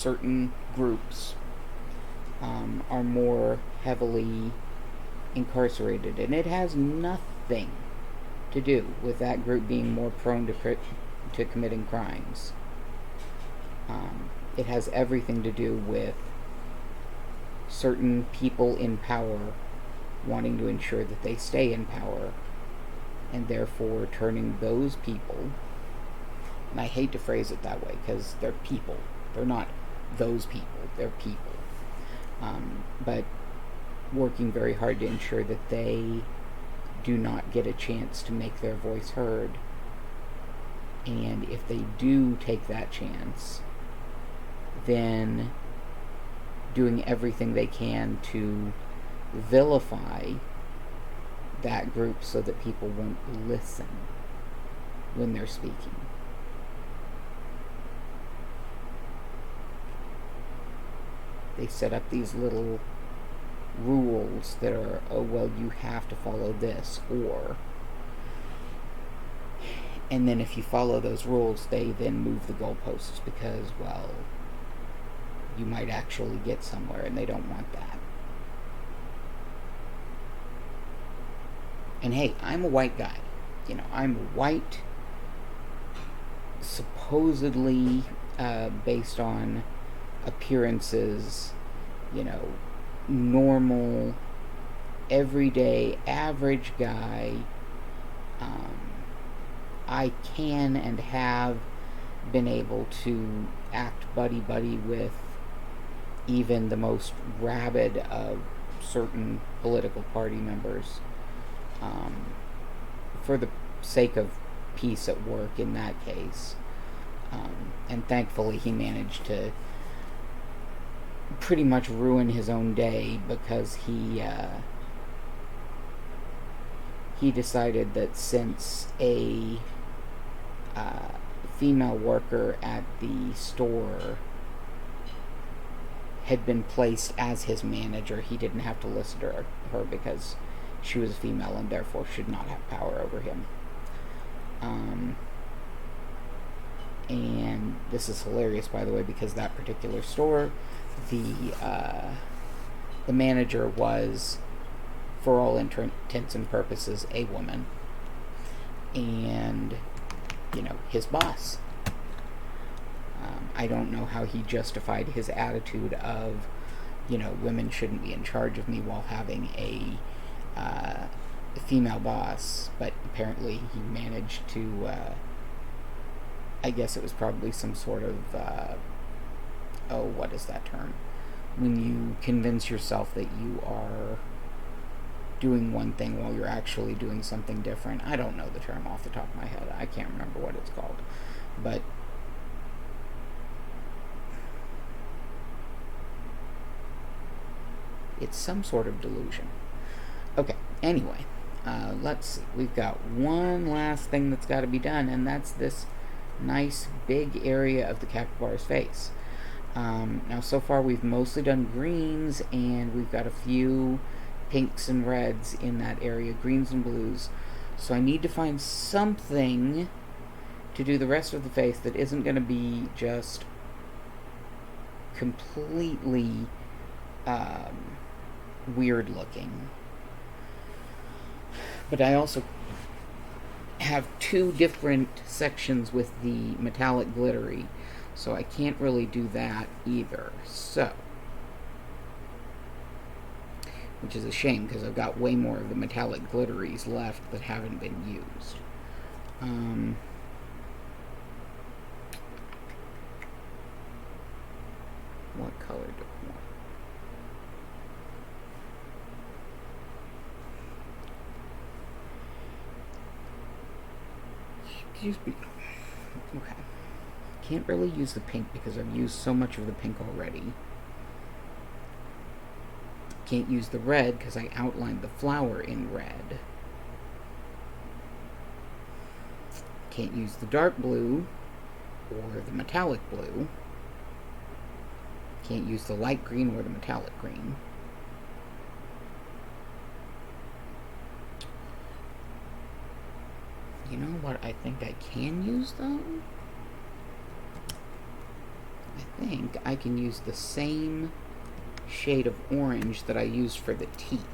certain groups are more heavily incarcerated, and it has nothing to do with that group being more prone to committing crimes. It has everything to do with certain people in power wanting to ensure that they stay in power, and therefore turning those people, and I hate to phrase it that way because they're people, they're not those people, they're people, but working very hard to ensure that they do not get a chance to make their voice heard. And if they do take that chance, then doing everything they can to vilify that group so that people won't listen when they're speaking. They set up these little rules that are, oh, well, you have to follow this, and then if you follow those rules, they then move the goalposts because, well, you might actually get somewhere, and they don't want that. And hey, I'm a white guy. I'm white, supposedly based on appearances, normal, everyday, average guy. I can and have been able to act buddy-buddy with even the most rabid of certain political party members, for the sake of peace at work in that case. And thankfully he managed to pretty much ruin his own day because he decided that since a female worker at the store had been placed as his manager, he didn't have to listen to her because she was a female and therefore should not have power over him. And this is hilarious, by the way, because that particular store, the manager was, for all intents and purposes, a woman, and his boss. I don't know how he justified his attitude of, women shouldn't be in charge of me while having a female boss, but apparently he managed to, I guess it was probably some sort of, what is that term? When you convince yourself that you are doing one thing while you're actually doing something different. I don't know the term off the top of my head. I can't remember what it's called. But it's some sort of delusion. Okay, anyway, let's see. We've got one last thing that's got to be done, and that's this nice big area of the capybara's face. Now, so far we've mostly done greens, and we've got a few pinks and reds in that area, greens and blues. So I need to find something to do the rest of the face that isn't going to be just completely weird looking. But I also have two different sections with the metallic glittery, so I can't really do that either. So, which is a shame because I've got way more of the metallic glitteries left that haven't been used. What color do I want? Excuse me. Okay. Can't really use the pink because I've used so much of the pink already. Can't use the red because I outlined the flower in red. Can't use the dark blue or the metallic blue. Can't use the light green or the metallic green. You know what I think I can use, though? I think I can use the same shade of orange that I used for the teeth.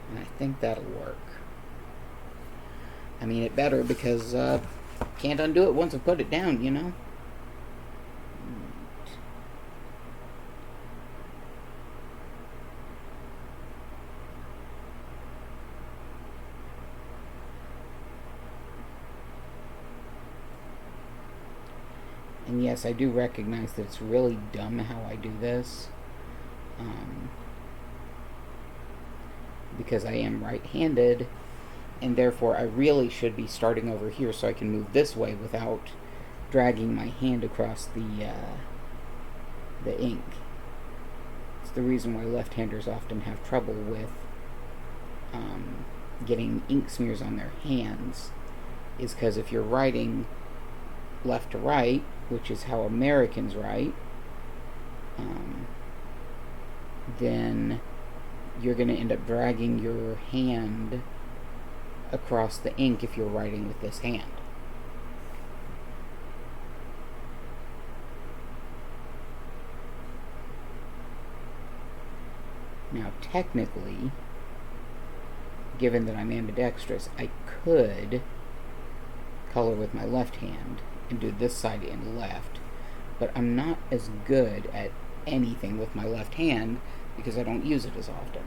And I think that'll work. I mean, it better, because can't undo it once I put it down, you know? And yes, I do recognize that it's really dumb how I do this. Because I am right-handed, and therefore I really should be starting over here so I can move this way without dragging my hand across the ink. It's the reason why left-handers often have trouble with getting ink smears on their hands, is because if you're writing left to right, which is how Americans write, then you're going to end up dragging your hand across the ink if you're writing with this hand. Now, technically, given that I'm ambidextrous, I could color with my left hand and do this side and left, but I'm not as good at anything with my left hand because I don't use it as often.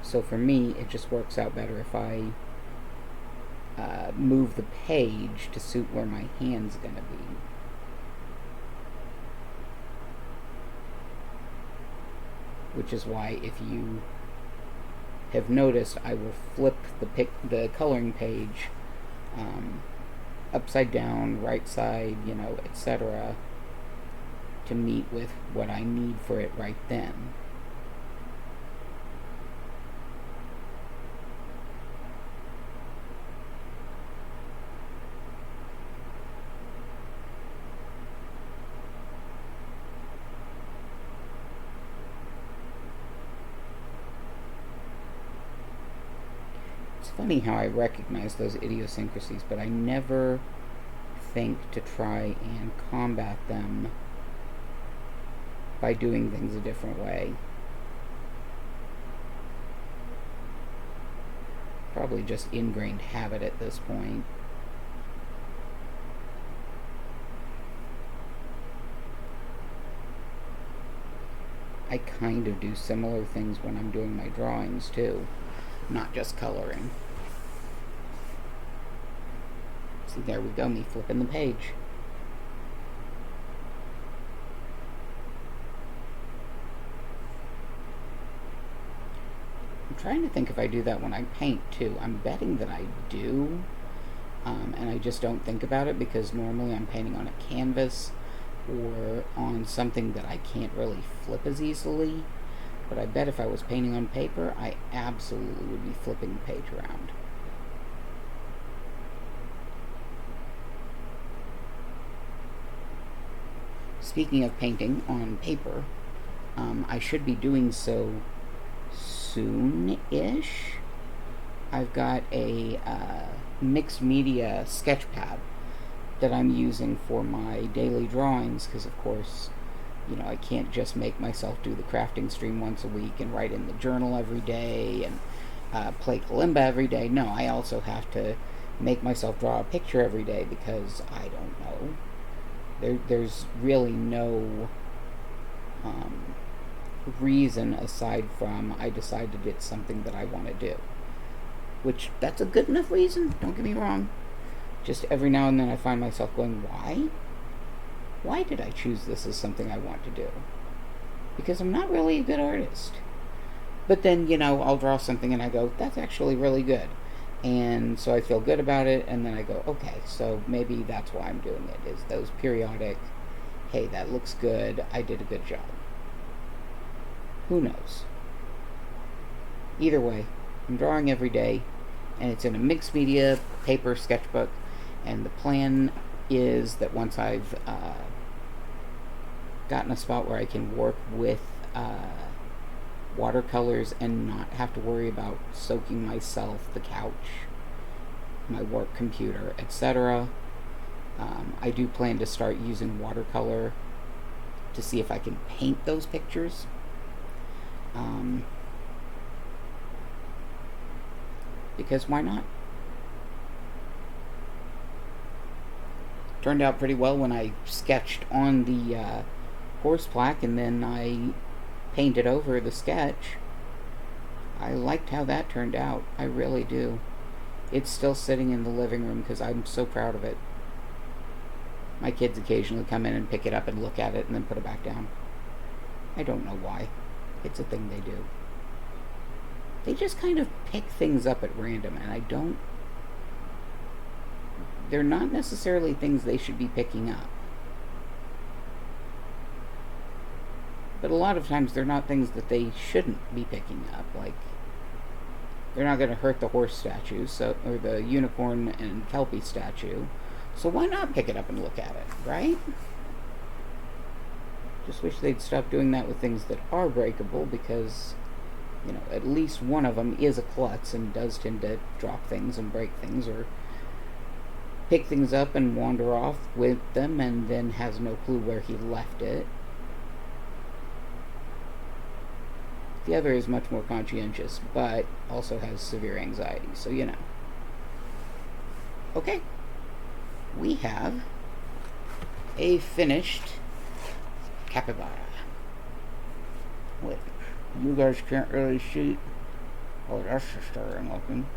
So for me, it just works out better if I move the page to suit where my hand's going to be. Which is why, if you have noticed, I will flip the coloring page upside down, right side, etc., to meet with what I need for it right then. It's funny how I recognize those idiosyncrasies, but I never think to try and combat them by doing things a different way. Probably just ingrained habit at this point. I kind of do similar things when I'm doing my drawings too, not just coloring. See, there we go, me flipping the page. I'm trying to think if I do that when I paint too. I'm betting that I do, and I just don't think about it because normally I'm painting on a canvas or on something that I can't really flip as easily. But I bet if I was painting on paper, I absolutely would be flipping the page around. Speaking of painting on paper, I should be doing so soon-ish. I've got a mixed media sketch pad that I'm using for my daily drawings because, of course, I can't just make myself do the crafting stream once a week and write in the journal every day and play kalimba every day. No, I also have to make myself draw a picture every day because I don't know. There's really no reason aside from I decided it's something that I want to do. Which, that's a good enough reason, don't get me wrong. Just every now and then I find myself going, why? Why did I choose this as something I want to do? Because I'm not really a good artist. But then, I'll draw something and I go, that's actually really good. And so I feel good about it, and then I go, okay, so maybe that's why I'm doing it, is those periodic, hey, that looks good, I did a good job. Who knows? Either way, I'm drawing every day, and it's in a mixed media paper sketchbook, and the plan is that once I've gotten a spot where I can work with watercolors and not have to worry about soaking myself, the couch, my work computer, etc. I do plan to start using watercolor to see if I can paint those pictures. Because why not? Turned out pretty well when I sketched on the horse plaque and then I painted over the sketch. I liked how that turned out. I really do. It's still sitting in the living room because I'm so proud of it. My kids occasionally come in and pick it up and look at it and then put it back down. I don't know why. It's a thing they do. They just kind of pick things up at random, and I don't... They're not necessarily things they should be picking up. But a lot of times they're not things that they shouldn't be picking up. Like, they're not going to hurt the horse statue, or the unicorn and kelpie statue. So why not pick it up and look at it, right? Just wish they'd stop doing that with things that are breakable, because, you know, at least one of them is a klutz and does tend to drop things and break things, or pick things up and wander off with them and then has no clue where he left it. The other is much more conscientious, but also has severe anxiety, so you know. Okay. We have a finished capybara. Wait, you guys can't really see. Oh, that's disturbing looking.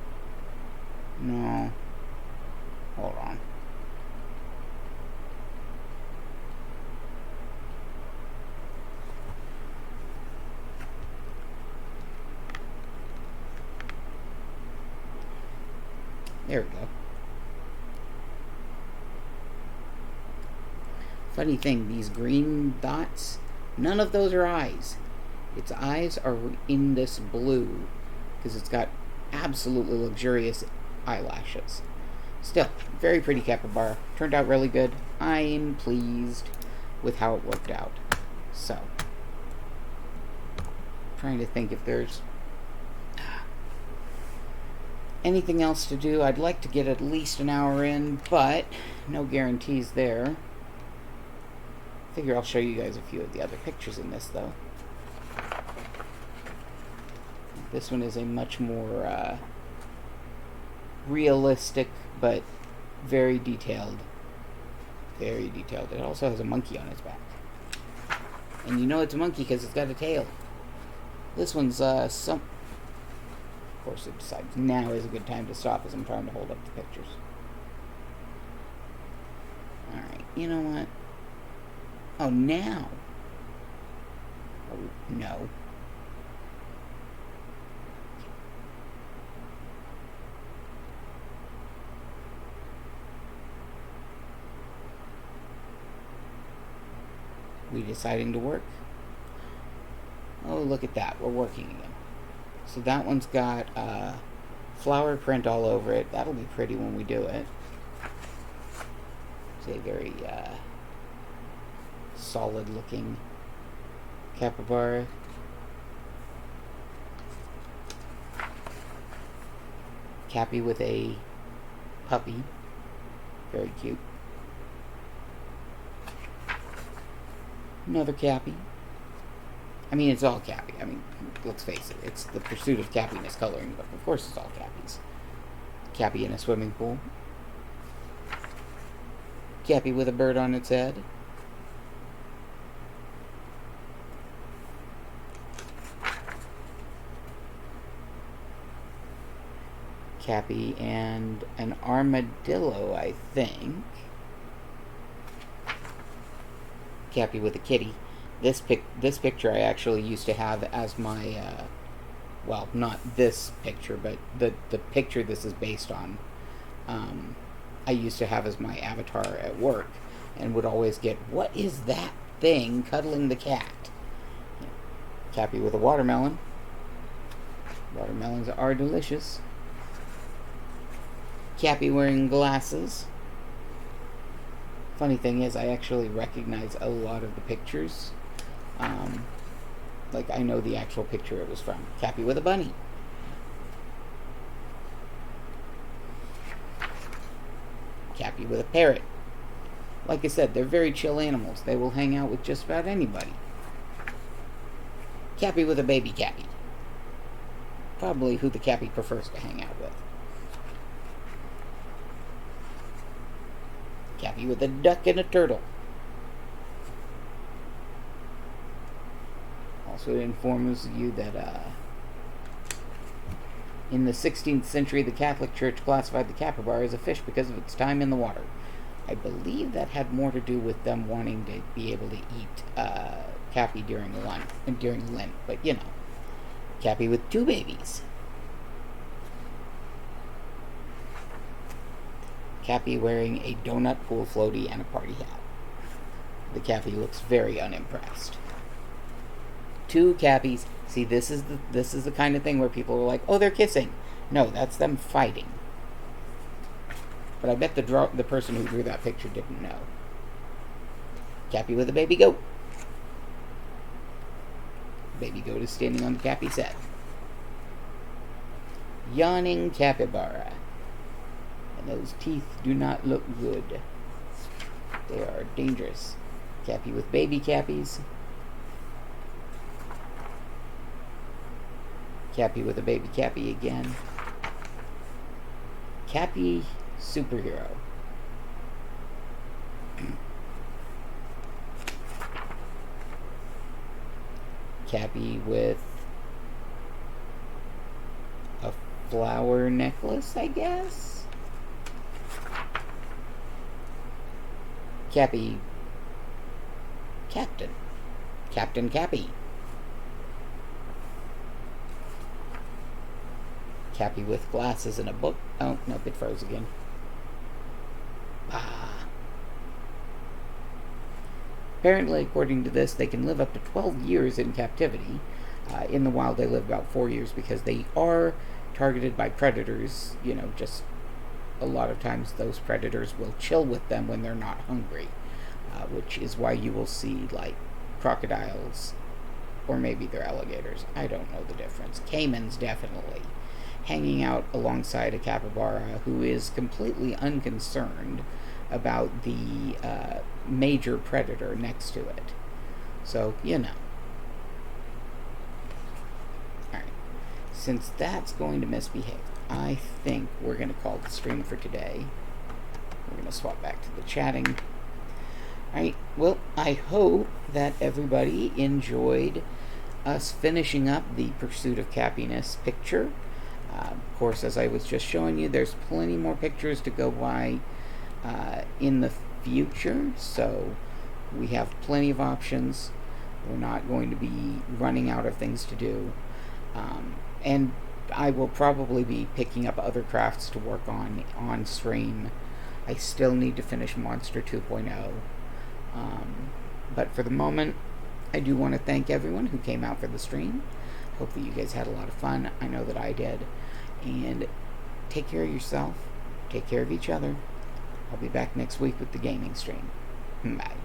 No. Hold on. There we go. Funny thing, these green dots, none of those are eyes. Its eyes are in this blue because it's got absolutely luxurious eyelashes. Still, very pretty capybara. Turned out really good. I'm pleased with how it worked out. So, trying to think if there's anything else to do. I'd like to get at least an hour in, but no guarantees there. Figure I'll show you guys a few of the other pictures in this, though. This one is a much more realistic, but very detailed. Very detailed. It also has a monkey on its back. And you know it's a monkey because it's got a tail. This one's some... Of course, it decides now is a good time to stop as I'm trying to hold up the pictures. Alright, you know what? Oh, now. Oh, no. We deciding to work? Oh, look at that. We're working again. So that one's got flower print all over it. That'll be pretty when we do it. It's a very solid looking capybara. Cappy with a puppy. Very cute. Another Cappy. I mean, it's all Cappy. I mean, let's face it. It's the pursuit of Cappiness coloring book. Of course it's all Cappies. Cappy in a swimming pool. Cappy with a bird on its head. Cappy and an armadillo, I think. Cappy with a kitty. This picture I actually used to have as my, well, not this picture, but the picture this is based on, I used to have as my avatar at work, and would always get, what is that thing cuddling the cat? Cappy with a watermelon. Watermelons are delicious. Cappy wearing glasses. Funny thing is, I actually recognize a lot of the pictures. Like, I know the actual picture it was from. Cappy with a bunny. Cappy with a parrot. Like I said, they're very chill animals. They will hang out with just about anybody. Cappy with a baby Cappy. Probably who the Cappy prefers to hang out with. Cappy with a duck and a turtle. Also informs you that in the 16th century, the Catholic Church classified the capybara as a fish because of its time in the water. I believe that had more to do with them wanting to be able to eat Cappy during Lent, but you know. Cappy with two babies. Cappy wearing a donut pool floaty and a party hat. The Cappy looks very unimpressed. Two Cappies. See, this is the kind of thing where people are like, "Oh, they're kissing." No, that's them fighting. But I bet the person who drew that picture didn't know. Cappy with a baby goat. Baby goat is standing on the Cappy's head. Yawning capybara. And those teeth do not look good. They are dangerous. Cappy with baby Cappies. Cappy with a baby Cappy again. Cappy superhero. Cappy with a flower necklace, I guess? Cappy. Captain. Captain Cappy. Cappy with glasses and a book. Oh, nope, it froze again. Apparently, according to this, they can live up to 12 years in captivity. In the wild, they live about 4 years because they are targeted by predators. You know, just a lot of times those predators will chill with them when they're not hungry, which is why you will see, like, crocodiles, or maybe they're alligators. I don't know the difference. Caimans, definitely. Hanging out alongside a capybara who is completely unconcerned about the major predator next to it. So, you know. Alright. Since that's going to misbehave, I think we're going to call the stream for today. We're going to swap back to the chatting. Alright, well, I hope that everybody enjoyed us finishing up the Pursuit of Cappiness picture. Of course, as I was just showing you, there's plenty more pictures to go by in the future, so we have plenty of options. We're not going to be running out of things to do. And I will probably be picking up other crafts to work on stream. I still need to finish Monster 2.0. But for the moment, I do want to thank everyone who came out for the stream. Hope that you guys had a lot of fun. I know that I did. And take care of yourself. Take care of each other. I'll be back next week with the gaming stream. Bye.